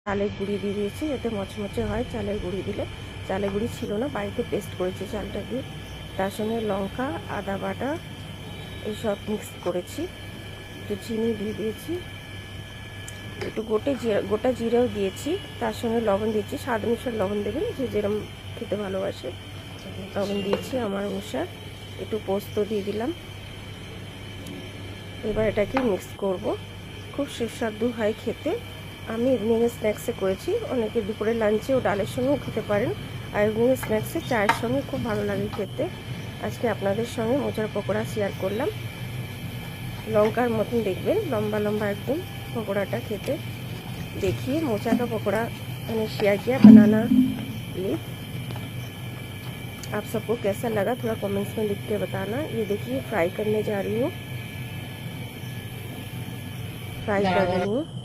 চালের গুঁড়ি দিয়ে দিয়েছি যাতে মচমচে হয়। চালের গুঁড়ি দিলে, চালের গুঁড়ি ছিল না, বাড়িতে পেস্ট করেছি চালটা দিয়ে। তার সঙ্গে লঙ্কা, আদা বাটা এইসব মিক্স করেছি। একটু চিনি দিয়ে দিয়েছি, একটু গোটা জিরেও দিয়েছি। তার সঙ্গে লবণ দিয়েছি, স্বাদ অনুসার লবণ দেবেন, যে যেরকম খেতে ভালোবাসে লবণ দিয়েছি আমার অনুসার। একটু পোস্ত দিয়ে দিলাম। এবার এটাকে মিক্স করব। খুব সুস্বাদু হয় খেতে। আমি ইভিনিংয়ে স্ন্যাক্সে করেছি, অনেকে দুপুরে লাঞ্চে ও ডালের সঙ্গেও খেতে পারেন। আর ইভিনিংয়ে স্ন্যাক্সে চায়ের সঙ্গে খুব ভালো লাগে খেতে। আজকে আপনাদের সঙ্গে মোচার পকোড়া শেয়ার করলাম। লঙ্কার মতন দেখবেন, লম্বা লম্বা একদম पकौड़ाटा खेते। देखिए मोचा का पकौड़ा मैंने शेयर किया बनाना लीफ। आप सबको कैसा लगा थोड़ा कमेंट्स में लिख के बताना। ये देखिए फ्राई करने जा रही हूँ, फ्राई कर रही हूँ।